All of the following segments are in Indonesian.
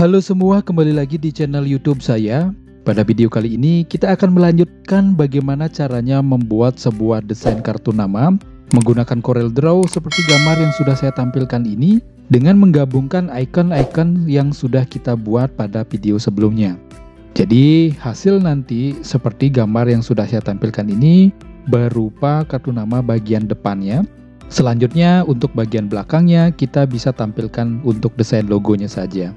Halo semua, kembali lagi di channel YouTube saya. Pada video kali ini kita akan melanjutkan bagaimana caranya membuat sebuah desain kartu nama menggunakan CorelDRAW seperti gambar yang sudah saya tampilkan ini dengan menggabungkan icon-icon yang sudah kita buat pada video sebelumnya. Jadi hasil nanti seperti gambar yang sudah saya tampilkan ini berupa kartu nama bagian depannya. Selanjutnya untuk bagian belakangnya kita bisa tampilkan untuk desain logonya saja.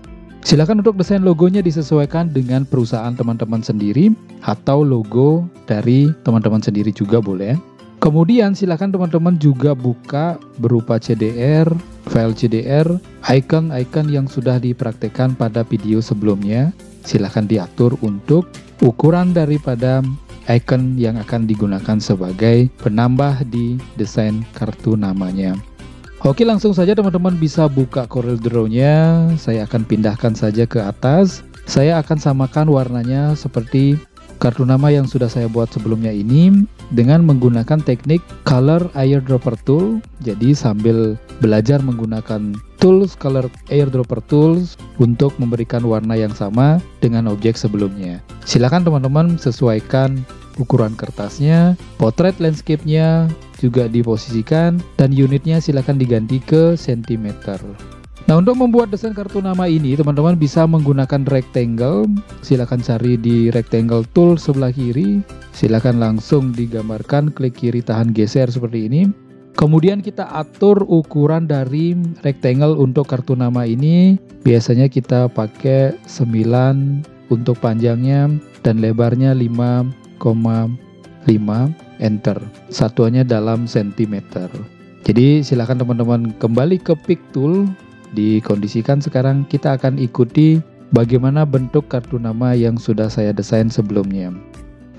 Silakan untuk desain logonya disesuaikan dengan perusahaan teman-teman sendiri atau logo dari teman-teman sendiri juga boleh. Kemudian silakan teman-teman juga buka berupa CDR, file CDR, icon-icon yang sudah dipraktekkan pada video sebelumnya. Silakan diatur untuk ukuran daripada icon yang akan digunakan sebagai penambah di desain kartu namanya. Oke, langsung saja teman-teman bisa buka CorelDRAW-nya. Saya akan pindahkan saja ke atas. Saya akan samakan warnanya seperti kartu nama yang sudah saya buat sebelumnya ini dengan menggunakan teknik Color Airdropper Tool. Jadi sambil belajar menggunakan tools Color Airdropper Tools untuk memberikan warna yang sama dengan objek sebelumnya. Silakan teman-teman sesuaikan ukuran kertasnya, potret landscape-nya juga diposisikan, dan unitnya silakan diganti ke cm. Nah, untuk membuat desain kartu nama ini teman-teman bisa menggunakan rectangle. Silakan cari di rectangle tool sebelah kiri, silakan langsung digambarkan, klik kiri tahan geser seperti ini. Kemudian kita atur ukuran dari rectangle untuk kartu nama ini. Biasanya kita pakai 9 untuk panjangnya dan lebarnya 5,5, enter. Satuannya dalam sentimeter. Jadi silakan teman-teman kembali ke pick tool. Dikondisikan sekarang kita akan ikuti bagaimana bentuk kartu nama yang sudah saya desain sebelumnya.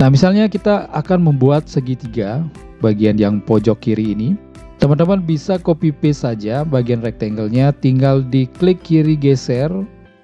Nah, misalnya kita akan membuat segitiga bagian yang pojok kiri ini. Teman-teman bisa copy paste saja bagian rectangle-nya, tinggal diklik kiri geser,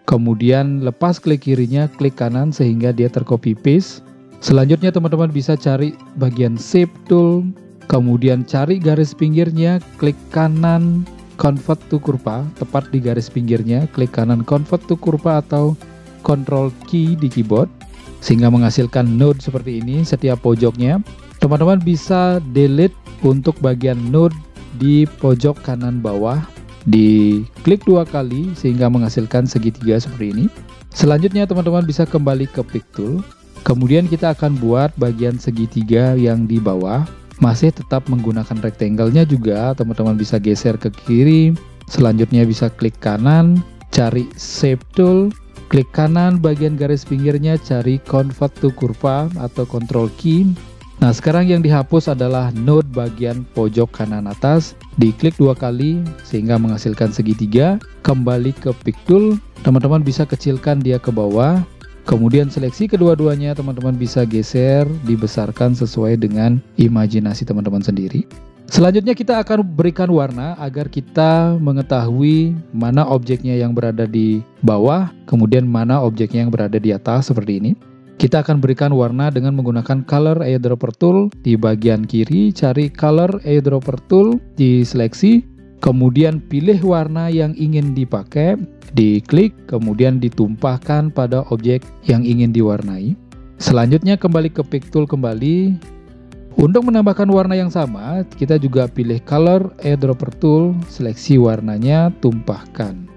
kemudian lepas klik kirinya, klik kanan sehingga dia tercopy paste. Selanjutnya teman-teman bisa cari bagian shape tool, kemudian cari garis pinggirnya, klik kanan convert to kurva, tepat di garis pinggirnya, klik kanan convert to kurva atau control key di keyboard sehingga menghasilkan node seperti ini setiap pojoknya. Teman-teman bisa delete untuk bagian node di pojok kanan bawah, diklik 2 kali sehingga menghasilkan segitiga seperti ini. Selanjutnya teman-teman bisa kembali ke pick tool, kemudian kita akan buat bagian segitiga yang di bawah. Masih tetap menggunakan rectangle-nya juga, teman-teman bisa geser ke kiri. Selanjutnya bisa klik kanan, cari shape tool, klik kanan bagian garis pinggirnya, cari convert to kurva atau control key. Nah, sekarang yang dihapus adalah node bagian pojok kanan atas, diklik 2 kali sehingga menghasilkan segitiga. Kembali ke pick tool, teman-teman bisa kecilkan dia ke bawah. Kemudian seleksi kedua-duanya, teman-teman bisa geser, dibesarkan sesuai dengan imajinasi teman-teman sendiri. Selanjutnya kita akan berikan warna agar kita mengetahui mana objeknya yang berada di bawah, kemudian mana objeknya yang berada di atas seperti ini. Kita akan berikan warna dengan menggunakan Color Airdropper Tool. Di bagian kiri cari Color Airdropper Tool, diseleksi, kemudian pilih warna yang ingin dipakai, diklik, kemudian ditumpahkan pada objek yang ingin diwarnai. Selanjutnya kembali ke pick tool kembali. Untuk menambahkan warna yang sama, kita juga pilih Color Airdropper Tool, seleksi warnanya, tumpahkan.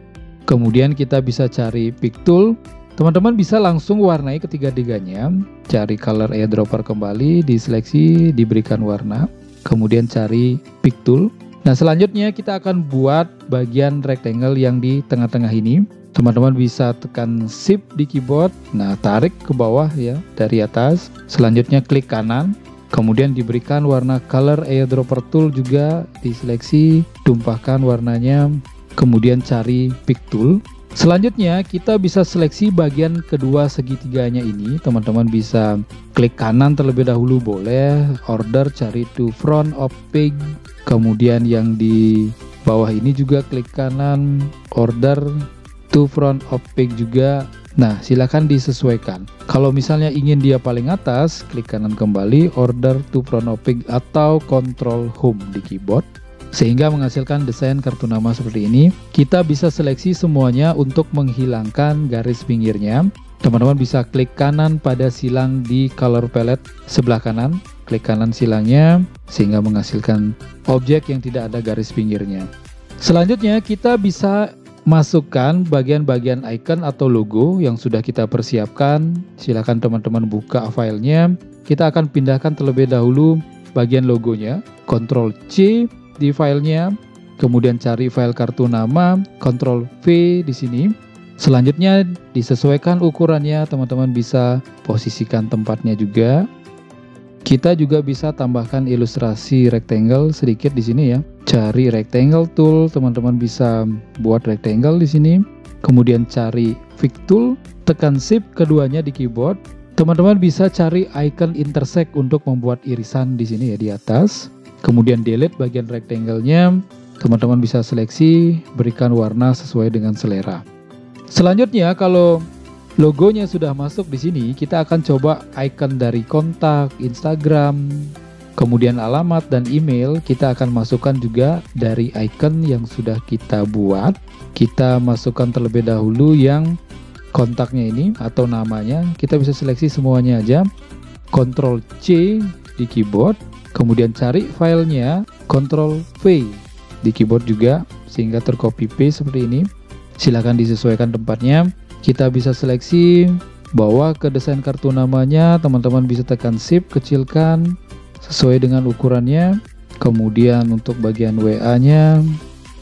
Kemudian kita bisa cari pick tool. Teman-teman bisa langsung warnai ketiga-tiganya. Cari Color Airdropper kembali, diseleksi, diberikan warna. Kemudian cari pick tool. Nah, selanjutnya kita akan buat bagian rectangle yang di tengah-tengah ini. Teman-teman bisa tekan shift di keyboard. Nah, tarik ke bawah ya dari atas. Selanjutnya klik kanan. Kemudian diberikan warna Color Airdropper Tool juga, diseleksi, tumpahkan warnanya. Kemudian cari pick tool. Selanjutnya kita bisa seleksi bagian kedua segitiganya ini. Teman-teman bisa klik kanan terlebih dahulu boleh, order cari to front of page. Kemudian yang di bawah ini juga klik kanan, order to front of page juga. Nah, silakan disesuaikan. Kalau misalnya ingin dia paling atas, klik kanan kembali, order to front of page atau control home di keyboard. sehingga menghasilkan desain kartu nama seperti ini. Kita bisa seleksi semuanya untuk menghilangkan garis pinggirnya. Teman-teman bisa klik kanan pada silang di color palette sebelah kanan, klik kanan silangnya sehingga menghasilkan objek yang tidak ada garis pinggirnya. Selanjutnya kita bisa masukkan bagian-bagian icon atau logo yang sudah kita persiapkan. Silakan teman-teman buka filenya. Kita akan pindahkan terlebih dahulu bagian logonya, Ctrl C di filenya, kemudian cari file kartu nama, Ctrl V di sini. Selanjutnya disesuaikan ukurannya, teman-teman bisa posisikan tempatnya juga. Kita juga bisa tambahkan ilustrasi rectangle sedikit di sini ya. Cari rectangle tool, teman-teman bisa buat rectangle di sini. Kemudian cari Pick tool, tekan Shift keduanya di keyboard. Teman-teman bisa cari icon intersect untuk membuat irisan di sini ya di atas. Kemudian delete bagian rectangle-nya. Teman-teman bisa seleksi, berikan warna sesuai dengan selera. Selanjutnya kalau logonya sudah masuk di sini, kita akan coba icon dari kontak, Instagram, kemudian alamat dan email. Kita akan masukkan juga dari icon yang sudah kita buat. Kita masukkan terlebih dahulu yang kontaknya ini atau namanya. Kita bisa seleksi semuanya aja. Ctrl C di keyboard, kemudian cari filenya, Ctrl V di keyboard juga sehingga tercopy paste seperti ini. Silakan disesuaikan tempatnya. Kita bisa seleksi, bawa ke desain kartu namanya, teman-teman bisa tekan Shift, kecilkan sesuai dengan ukurannya. Kemudian untuk bagian WA-nya,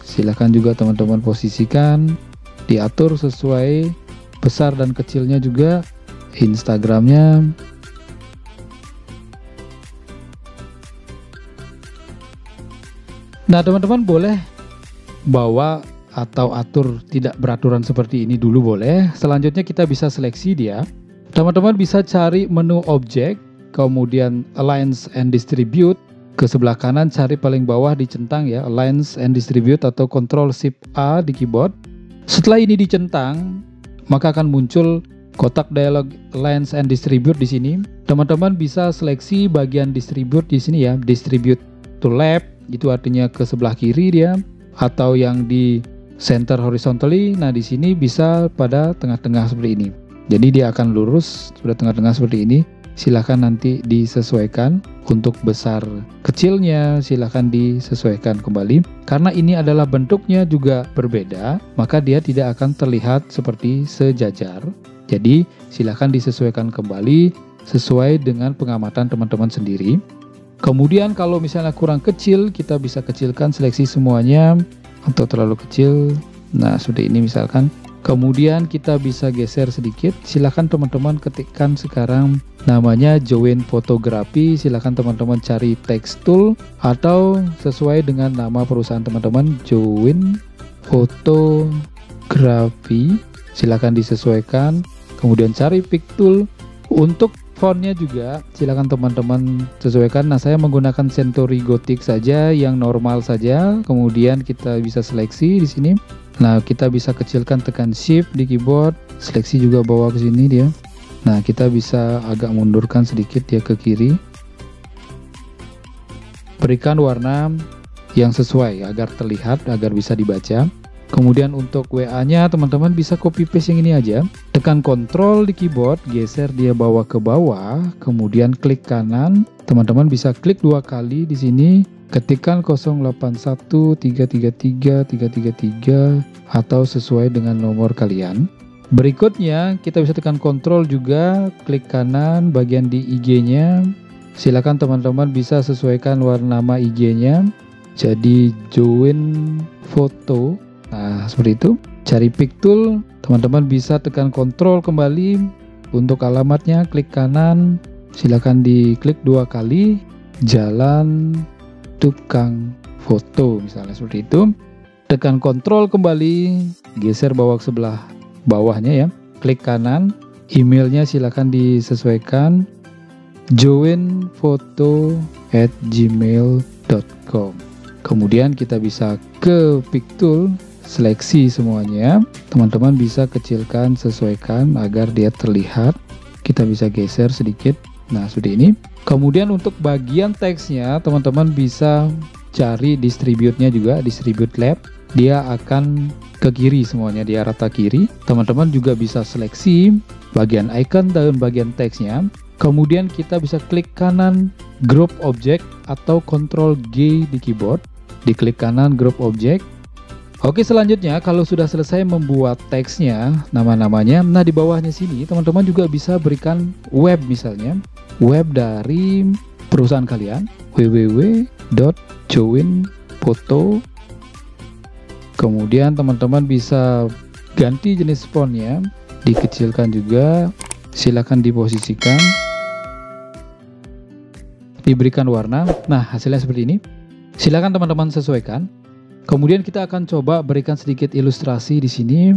silakan juga teman-teman posisikan, diatur sesuai besar dan kecilnya juga. Instagramnya, nah teman-teman boleh bawa atau atur tidak beraturan seperti ini dulu boleh. Selanjutnya kita bisa seleksi dia. Teman-teman bisa cari menu objek, kemudian Align and Distribute. Ke sebelah kanan cari paling bawah dicentang ya, Align and Distribute atau Ctrl Shift A di keyboard. Setelah ini dicentang, maka akan muncul kotak dialog Align and Distribute di sini. Teman-teman bisa seleksi bagian distribute di sini ya, Distribute to left, itu artinya ke sebelah kiri dia, atau yang di center horizontally. Nah di sini bisa pada tengah-tengah seperti ini. Jadi dia akan lurus pada tengah-tengah seperti ini. Silahkan nanti disesuaikan. Untuk besar kecilnya silahkan disesuaikan kembali. Karena ini adalah bentuknya juga berbeda, maka dia tidak akan terlihat seperti sejajar. Jadi silahkan disesuaikan kembali sesuai dengan pengamatan teman-teman sendiri. Kemudian kalau misalnya kurang kecil, kita bisa kecilkan, seleksi semuanya. Atau terlalu kecil, nah seperti ini misalkan. Kemudian kita bisa geser sedikit. Silahkan teman-teman ketikkan sekarang namanya Join Fotografi. Silahkan teman-teman cari text tool atau sesuai dengan nama perusahaan teman-teman, Join Fotografi. Silahkan disesuaikan. Kemudian cari Pick tool. Untuk fontnya juga silakan teman-teman sesuaikan. Nah saya menggunakan Century Gothic saja, yang normal saja. Kemudian kita bisa seleksi di sini. Nah kita bisa kecilkan, tekan Shift di keyboard, seleksi juga bawa ke sini dia. Nah kita bisa agak mundurkan sedikit dia ke kiri. Berikan warna yang sesuai agar terlihat, agar bisa dibaca. Kemudian untuk WA-nya teman-teman bisa copy paste yang ini aja. Tekan Ctrl di keyboard, geser dia bawa ke bawah, kemudian klik kanan. Teman-teman bisa klik 2 kali di sini, ketikkan 0813333333 atau sesuai dengan nomor kalian. Berikutnya kita bisa tekan Ctrl juga, klik kanan bagian di IG-nya. Silakan teman-teman bisa sesuaikan warna nama IG-nya. Jadi Join Foto. Nah seperti itu. Cari Pick tool, teman-teman bisa tekan Ctrl kembali. Untuk alamatnya klik kanan, silakan diklik 2 kali, Jalan Tukang Foto misalnya seperti itu. Tekan Ctrl kembali, geser bawa ke sebelah bawahnya ya, klik kanan, emailnya silakan disesuaikan, joinfoto@gmail.com. Kemudian kita bisa ke Pick tool, seleksi semuanya. Teman-teman bisa kecilkan, sesuaikan agar dia terlihat. Kita bisa geser sedikit. Nah seperti ini. Kemudian untuk bagian teksnya teman-teman bisa cari distribute-nya juga, distribute lab, dia akan ke kiri semuanya, dia rata kiri. Teman-teman juga bisa seleksi bagian icon dan bagian teksnya. Kemudian kita bisa klik kanan group object atau Ctrl G di keyboard. Diklik kanan group object. Oke, selanjutnya kalau sudah selesai membuat teksnya, nama-namanya, nah di bawahnya sini teman-teman juga bisa berikan web, misalnya web dari perusahaan kalian, www.joinfoto. Kemudian teman-teman bisa ganti jenis fontnya, dikecilkan juga, silakan diposisikan, diberikan warna. Nah, hasilnya seperti ini. Silakan teman-teman sesuaikan. Kemudian kita akan coba berikan sedikit ilustrasi di sini.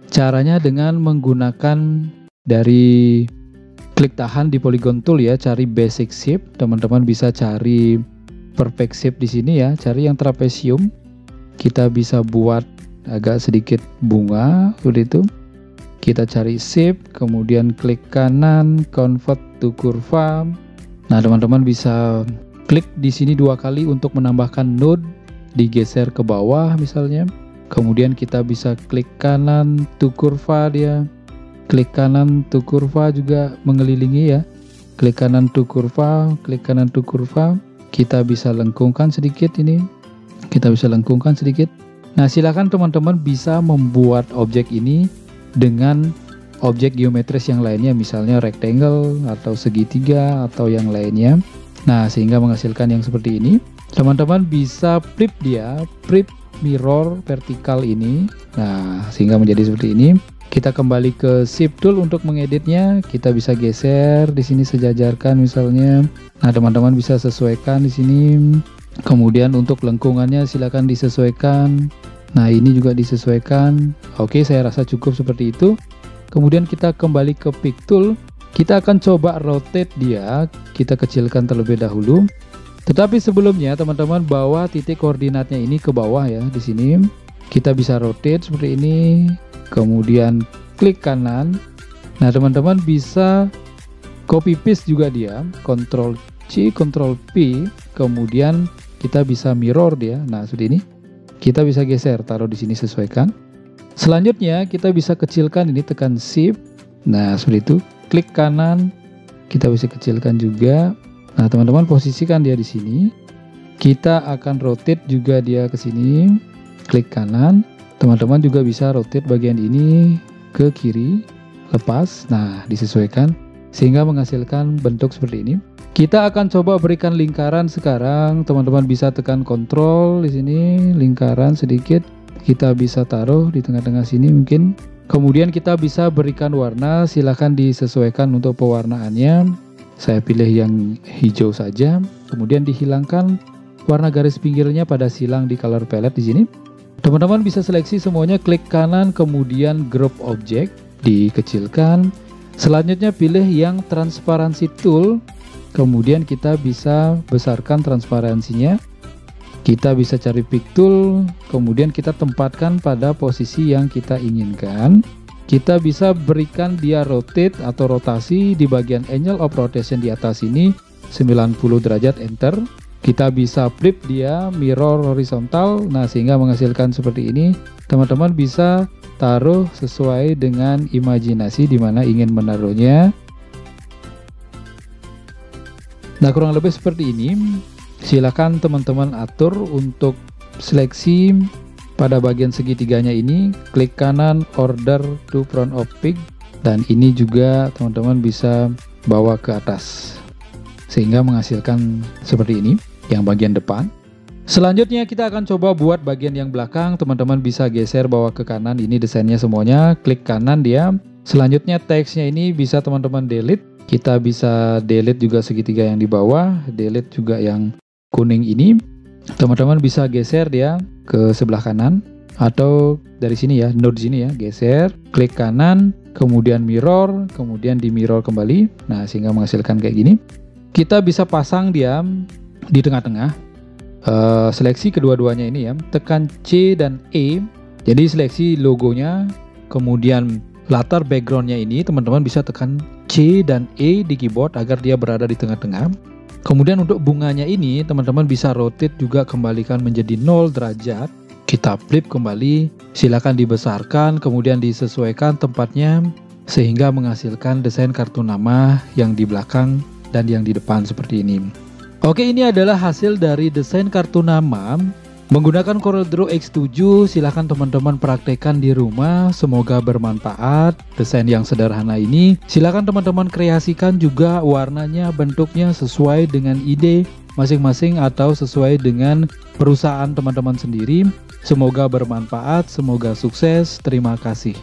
Caranya dengan menggunakan dari klik tahan di polygon tool ya, cari basic shape. Teman-teman bisa cari perfect shape di sini ya, cari yang trapesium. Kita bisa buat agak sedikit bunga seperti itu. Kita cari shape, kemudian klik kanan convert to kurva. Nah, teman-teman bisa klik di sini 2 kali untuk menambahkan node, digeser ke bawah misalnya. Kemudian kita bisa klik kanan to kurva dia. Klik kanan to kurva juga mengelilingi ya. Klik kanan to kurva, klik kanan to kurva. Kita bisa lengkungkan sedikit ini. Kita bisa lengkungkan sedikit. Nah, silakan teman-teman bisa membuat objek ini dengan objek geometris yang lainnya, misalnya rectangle atau segitiga atau yang lainnya. Nah, sehingga menghasilkan yang seperti ini. Teman-teman bisa flip dia, flip mirror vertikal ini. Nah, sehingga menjadi seperti ini. Kita kembali ke Shift Tool untuk mengeditnya. Kita bisa geser di sini, sejajarkan misalnya. Nah, teman-teman bisa sesuaikan di sini. Kemudian untuk lengkungannya silakan disesuaikan. Nah, ini juga disesuaikan. Oke, saya rasa cukup seperti itu. Kemudian kita kembali ke Pick Tool. Kita akan coba rotate dia. Kita kecilkan terlebih dahulu. Tetapi sebelumnya teman-teman bawa titik koordinatnya ini ke bawah ya, di sini. Kita bisa rotate seperti ini. Kemudian klik kanan. Nah, teman-teman bisa copy paste juga dia, Ctrl C, Ctrl P. Kemudian kita bisa mirror dia. Nah, seperti ini. Kita bisa geser, taruh di sini, sesuaikan. Selanjutnya kita bisa kecilkan ini, tekan Shift. Nah, seperti itu. Klik kanan. Kita bisa kecilkan juga. Nah, teman-teman posisikan dia di sini. Kita akan rotate juga dia ke sini. Klik kanan. Teman-teman juga bisa rotate bagian ini ke kiri. Lepas. Nah, disesuaikan sehingga menghasilkan bentuk seperti ini. Kita akan coba berikan lingkaran sekarang. Teman-teman bisa tekan Ctrl di sini, lingkaran sedikit. Kita bisa taruh di tengah-tengah sini mungkin. Kemudian kita bisa berikan warna. Silahkan disesuaikan untuk pewarnaannya. Saya pilih yang hijau saja. Kemudian dihilangkan warna garis pinggirnya pada silang di color palette di sini. Teman-teman bisa seleksi semuanya, klik kanan, kemudian group object, dikecilkan. Selanjutnya pilih yang transparansi tool. Kemudian kita bisa besarkan transparansinya. Kita bisa cari pick tool, kemudian kita tempatkan pada posisi yang kita inginkan. Kita bisa berikan dia rotate atau rotasi di bagian angle of rotation di atas ini 90 derajat, enter. Kita bisa flip dia mirror horizontal. Nah, sehingga menghasilkan seperti ini. Teman-teman bisa taruh sesuai dengan imajinasi di mana ingin menaruhnya. Nah, kurang lebih seperti ini. Silakan teman-teman atur untuk seleksi. Pada bagian segitiganya ini, klik kanan order to front of pick, dan ini juga teman-teman bisa bawa ke atas sehingga menghasilkan seperti ini yang bagian depan. Selanjutnya kita akan coba buat bagian yang belakang. Teman-teman bisa geser bawa ke kanan, ini desainnya semuanya, klik kanan dia. Selanjutnya teksnya ini bisa teman-teman delete. Kita bisa delete juga segitiga yang di bawah, delete juga yang kuning ini. Teman-teman bisa geser dia ke sebelah kanan atau dari sini ya, node sini ya, geser, klik kanan, kemudian mirror, kemudian di mirror kembali. Nah, sehingga menghasilkan kayak gini. Kita bisa pasang dia di tengah-tengah. Seleksi kedua-duanya ini ya, tekan C dan E. Jadi seleksi logonya, kemudian latar backgroundnya ini teman-teman bisa tekan C dan E di keyboard agar dia berada di tengah-tengah. Kemudian untuk bunganya ini teman-teman bisa rotate juga, kembalikan menjadi 0 derajat. Kita flip kembali, silakan dibesarkan kemudian disesuaikan tempatnya sehingga menghasilkan desain kartu nama yang di belakang dan yang di depan seperti ini. Oke, ini adalah hasil dari desain kartu nama menggunakan CorelDRAW X7. Silahkan teman-teman praktekkan di rumah, semoga bermanfaat. Desain yang sederhana ini silahkan teman-teman kreasikan juga warnanya, bentuknya sesuai dengan ide masing-masing atau sesuai dengan perusahaan teman-teman sendiri. Semoga bermanfaat, semoga sukses. Terima kasih.